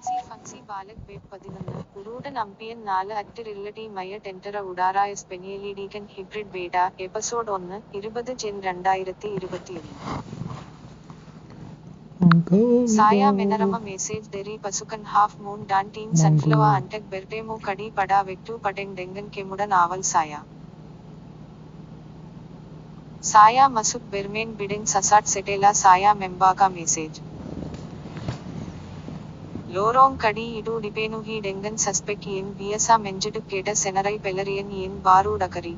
Fungi ബാലക് ബേബ് 11 ഉടൂടൻ അമ്പിയൻ 4 അക്ടറില്ലടി മയ ടെൻറ്ററ ഉഡാറായ സ്പെനിയലീഡിക്കൻ ഹിബ്രിഡ് ബേഡ എപ്പിസോഡ് 1 20 ജൻ 2021 സായ മെനറമ മെസേജ് ഡെറി പസുക്കൻ ഹാഫ് മൂൺ ഡാൻ ടീം സൺഫ്ലവ അൻടെക് ബെർട്ടേമോ കടി പടാ വെക്ടു പടെങ് ഡെങ്കൻ കെമുടൻ ആവൽ സായ മസുക് ബെർമേൻ ബിഡെങ് സസാട്ട് സെറ്റേല സായ മെമ്പാക മെസേജ് ലോറോങ് കടി ഇഡു ഡിപേനു ഹി ഡെങ്കൻ സസ്പെക് yen ബിയസ മെഞ്ചെടു കേട്ട സെനറൈ പെലറിയൻ yen ബാറു ഡകറി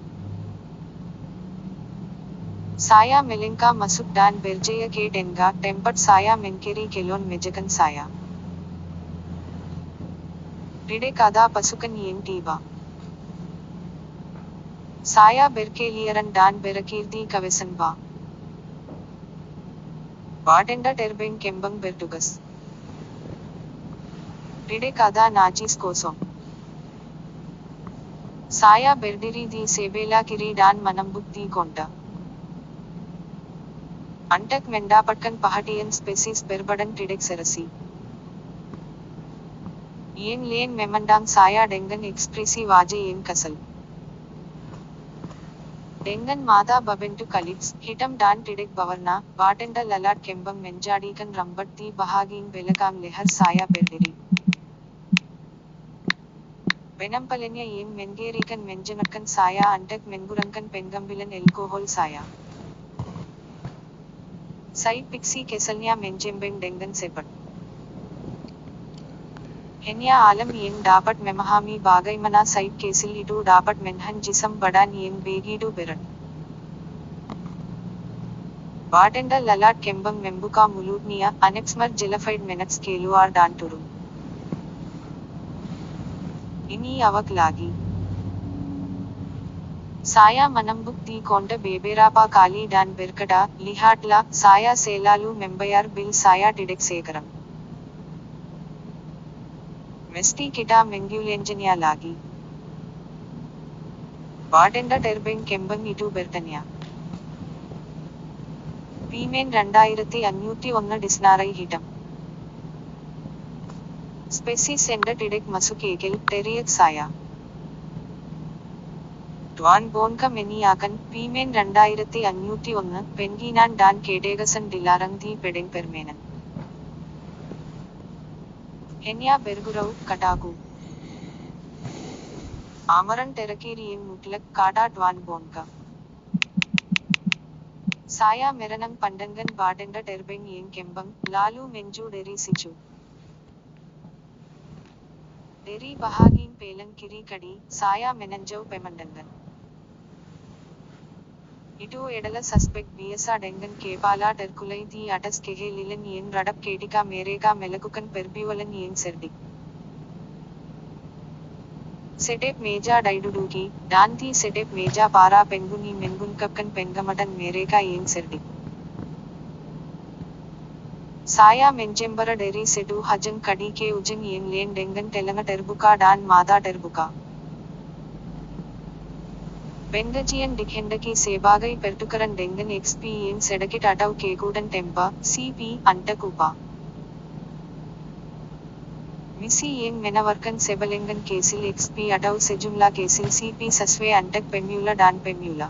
സായ മെലെങ്ക മസുക് ഡാൻ ബെർജയ കെ ഡെൻഗ ടെമ്പട്ട് സായ മെൻകെരി കെലോൻ മെജകൻ സായ ഡിഡെ കഥ പസുക്കൻ yen ടീബ സായ ബെർക്കേലിയറൻ ഡാൻ ബെറകീർദി കവെസൻ ബാഡെൻഡ ടെർബെങ് കെമ്പങ് ബെർട്ടുഗസ് ഡിഡെ കഥ നാചീസ് കോസോം സായ ബെർഡിരി ദി സെബേല കിരി ഡാൻ മനംബുക് ദി കൊണ്ട അൻടക് മെൻഡാപട്കൻ പഹടിയൻ സ്പെസിസ് ബെർബഡൻ ടിഡെക് സെറസി yen ലേൻ മെമൻഡാങ് സായ ഡെങ്കൻ എക്സ്പ്രസി വാജ yen കസൽ ഡെങ്കൻ മാതാ ബബെൻറ്റു കലിറ്റ്സ് ഹിറ്റം ഡാൻ ടിഡെക് ബവർണ ബാഡെൻഡ ലലാട്ട് കെമ്പം മെഞ്ചാടീകൻ റംബട്ട് ദി ബഹാഗീൻ ബെലകാം ലെഹർ സായ ബെർഡിരി ബെനംപലെന്യ yen മെൻഗേരീകൻ മെഞ്ചനക്കൻ സായ അൻടെക് മെൻഗുരങ്കൻ പെൻഗംബിലൻ എൽക്കോഹോൾ സായ സൈഡ് പിക്സി കെസൽന്യ മെഞ്ചെമ്പെങ് ഡെങ്കൻ സെബട്ട് ഹെന്യ ആലം yen ഡാപട്ട് മെമഹാമി ബാഗൈമന സൈഡ് കേസിൽ ഇഡു ഡാപട്ട് മെൻഹൻ ജിസം ബഡാൻ yen ബേഗീഡു ബെറൺ ബാഡെൻഡ ലലാട്ട് കെമ്പം മെമ്പുക മുലൂട്നിയ അനെപ്സ്മർ ജെലഫൈഡ് മെനറ്റ്സ് കേലുവാർ ഡാൻ ടുറു ഇനി അവക് ലാഗി സായ മനംബുക് ദി കൊണ്ട ബേബേരാപ കാലി ഡാൻ ബെർക്കഡ ലിഹാട്ല സായ സേലാലു മെമ്പയാർ ബിൽ സായ ടിഡെക് സേകരം മെസ്റ്റി കിട മെങ്ക്യുലെഞ്ചന്യ ലാഗി ബാഡെൻഡ ടെർബെങ് കെമ്പങ് ഇഡു ബെർട്ടന്യ പീമേൻ 2501 ഡിസ്നാറൈ ഹിറ്റം സ്പെസിസ് എൻഡ ടിഡെക് മസുകേകെൽ ടെറിയക് സായ ട്വാൻ ബോൻക മെനിയാകൻ പീമേൻ 2501 പെൻഗീനാൻ ഡാൻ കേഡേഗസൻ ഡിലാറങ് ദി പെഡെങ് പെർമേനൻ ഹെന്യ ബെർഗുറൌ കടാകു ആമറൻ ടെറക്കേരിയൻ മുട്ലക് കാഡ ട്വാൻ ബോൻക സായ മെരനങ് പണ്ടങ്കൻ ബാഡെൻഡ ടെർബെങ് yen കെമ്പങ് ലാലു മെഞ്ചു ഡെറി സിച്ചു ഡെറി ബഹാഗീൻ പേലങ് കിരി കടി സായ മെനഞ്ചൌ പെമണ്ടങ്കൻ ഇഡു എടല സസ്പെക് ബിയസ ഡെങ്കൻ കേപാല ടെർക്കുലൈ ദി അടസ് കെഹെ ലിലൻ yen റഡപ് കേടിക മേരേക മെലകുക്കൻ പെർബിവലൻ yen സെർഡി സെഡെപ് മേജ ഡൈഡുഡൂകി ഡാൻ ദി സെഡെപ് മേജ പാറ പെൻഗുനി മെൻഗുൻകക്കൻ പെൻഗമടൻ മേരേക yen സെർഡി സായ മെഞ്ചെമ്പറ ഡെറി സെഡു ഹജങ് കടി കെ ഉജങ് yen ലേൻ ഡെങ്കൻ ടെലങ്ങ ടെർബുക ഡാൻ മാതാ ടെർബുക ബെൻഗജിയൻ ഡിഖെൻഡകി സേബാഗൈ പെർട്ടുക്കരൻ ഡെങ്കൻ എക്സ്പി yen സെഡകിട്ട് അടൗ കേകൂടൻ ടെമ്പ സി പി അൻടകുപ മിസി yen മെനവർക്കൻ സെബലെങ്കൻ കേസിൽ എക്സ്പി അടൗ സെജുംല കേസിൽ സി പി സസ്വേ അൻടക് പെമ്യൂല ഡാൻ പെമ്യൂല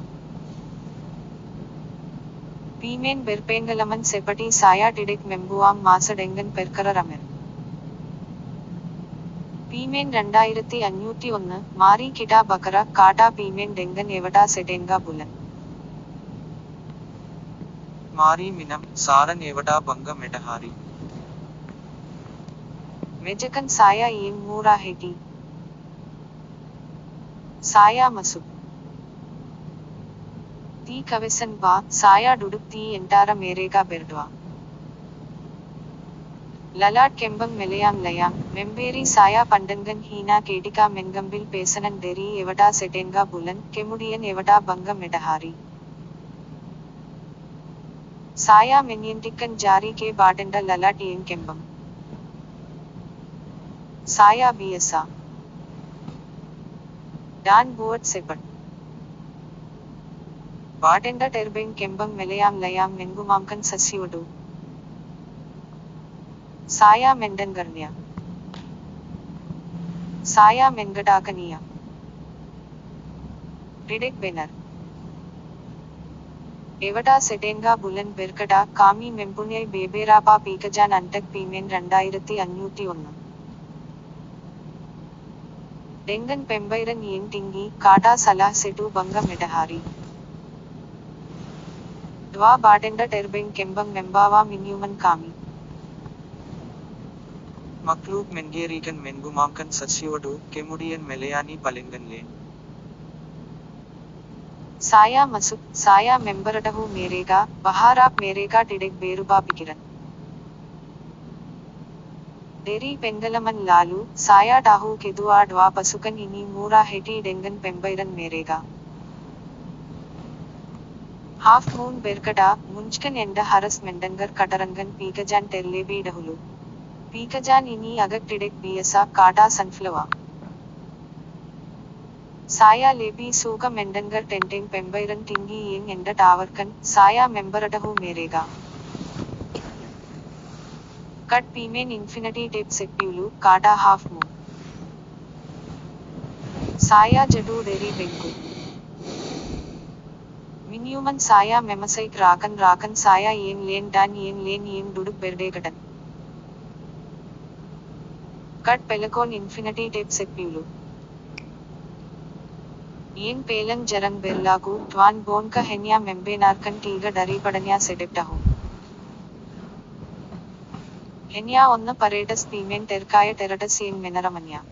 പീമേൻ ബെർപേങ്കലമൻ സെപ്പടി സായ ടിഡെക് മെമ്പുവാം മാസ ഡെങ്കൻ പെർക്കറ റമെർ പീമേൻ 2501 മാറി കിട ബക്കറ കാട്ട പീമേൻ ഡെങ്കൻ എവട സെഡെങ്ക ബുലൻ മാറി മിനം സാറൻ എവട ബംഗ മെഡഹാരി മെജകൻ സായ yen മൂറ ഹെടി സായ മസുക് ദി കവെസൻ ബാ സായ ഡുഡുക് ദി എൻടാറ മേരേക ബെർഡ്വ ലലാട്ട് കെമ്പങ് മെലയാം ലയാം മെമ്പേരി സായ പണ്ടങ്കൻ ഹീന കേടിക മെൻഗംബിൽ പേസനൻ ഡെറി എവട സെഡെങ്ക ബുലൻ കെമുടിയൻ എവട ബംഗ മെഡഹാരി സായ മെന്യന്തിക്കൻ ജാരി കെ ബാഡെൻഡ ലലാട്ട് yen കെമ്പം സായ ബിയസ ഡാൻ ബുവട്ട് സെബട്ട് ബാഡെൻഡ ടെർബെങ് കെമ്പങ് മെലയാം ലയാം മെൻഗുമാംകൻ സസ്യുവഡു സായ മെൻഡൻഗർണ്യ Saya Mengadakaniya. Didek Benar. Evata Setenga Bulan Berkada, Kami Mempunai Beberapa Pikajan Antak Pimen 2501. Dengan Pembairan Yen Tinggi, Kata Salah Setu Banga Medahari. Dwa Batenda Terbeng Kembang Membawa Minuman Kami. Makluk Mengerikan Mengumamkan Sasyuadu, Kemudian Melayani Palingan Lane. Saya Masuk, Saya Memberadahu Merega, Baharap Merega Didek Beruba Pikiran. Deri Pengalaman Lalu, Saya Tahu Kedua Dwa Pasukan Ini Mura Heti Dengan Pembairan Merega. Half Moon Berkada, Munchkan Enda Haras Mendangar Katarangan Pikajan Terlebi Dahulu. Pikajan Ini Agak Didek Biasa, Kata Sunflower. Saya Lebi Suka Mendangar Tenteng Pembairan Tinggi Yeng Enda Tawarkan, Saya Memberadahu Merega. Cut Pimen Infinity Tape Sepulu, Kata Half Moon. Saya Jadu Deri Benku. Minuman Saya Memasik Rakan Saya Yen Len Dan Yen Len Yen Duduk Berdekatan. Cut Pelecon Infinity Tape Sepulu. Yen Pelang Jarang Berlaku, Tuan Bonka Henya Membenarkan Tiga Dari Padanya Sedeptahu. Henya Onna Paretas Pimen Terkaya Teratas Yen Menaramanya.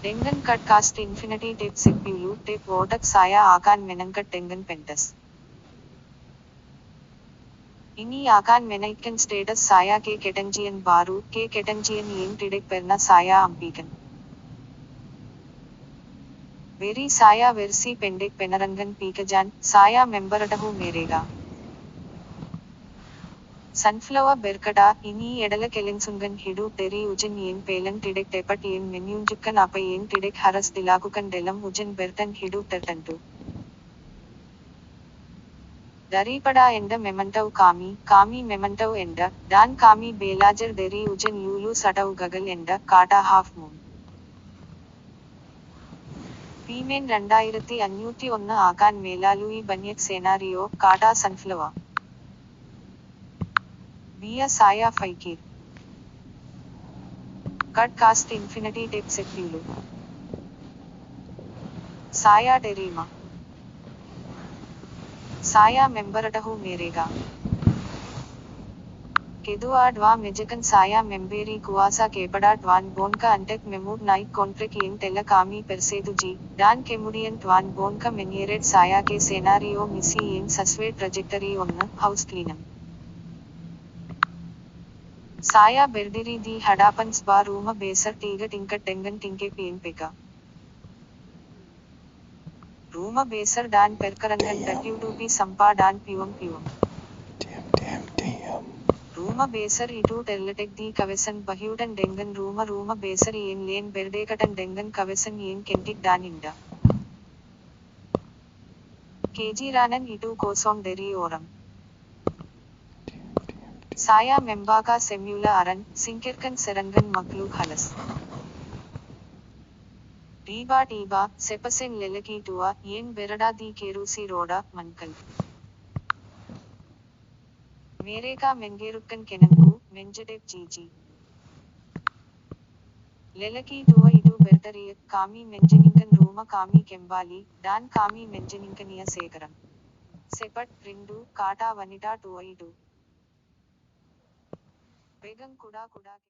Dengan Cut Cast Infinity Tape Sepulu, Tape Otak Saya Akan Menangkat Dengan Pentas. Ini akan menaikkan status saya ke ketenjian baru, ke ketenjian yang tidak pernah saya ampikan. Beri saya versi pendek penerangan Pikajan, saya memberadahu merega. Sunflower Berkada, ini adalah kelengsungan hidup dari ujian yang pelang tidak dapat yang menunjukkan apa yang tidak harus dilakukan dalam ujian bertahan hidup tertentu. Daripada Enda Memantau Kami Memantau Enda, dan Kami Belajar dari ujian lulus atau gagal Enda, Kata Half Moon. Pimen 2501 akan melalui banyak senario, Kata Sunflower. Biya Saya Fikir. Cut Cast Infinity Tape Sepulu. Saya Terima. Saya Memberadahu Merega. Kedua Dwa Mejakan Saya Memberi Kuasa Kepada Tuan Bonka Antek Memud Naik Kontrak Yang Tela Kami Persetuji, dan Kemudian Tuan Bonka Menyeret Saya ke Senario Misi Yang Sesuai Trajectory Onna, House Cleanup. Saya berdiri di hadapan sebuah rumah besar 3 tingkat dengan tinggi PNPK. Rumah besar dan perkarangan tertutupi sampah dan piwang-piwang. Rumah besar itu terletak di kawasan Bahyudan dengan rumah-rumah besar yang lain berdekatan dengan kawasan yang cantik dan indah. Kejiranan itu kosong dari orang. Saya membaca semula aran, singkirkan serangan makhluk halas. Tiba-tiba, sepasen lelaki tua, yang berada di kerusi roda, mangkal. Mereka menggerutkan kenangku, menjadep jijik. Lelaki tua itu berteriak, kami menjaninkan rumah kami kembali, dan kami menjaninkannya sekarang. Sepat, rindu, kata wanita tua itu. Begang kuda-kuda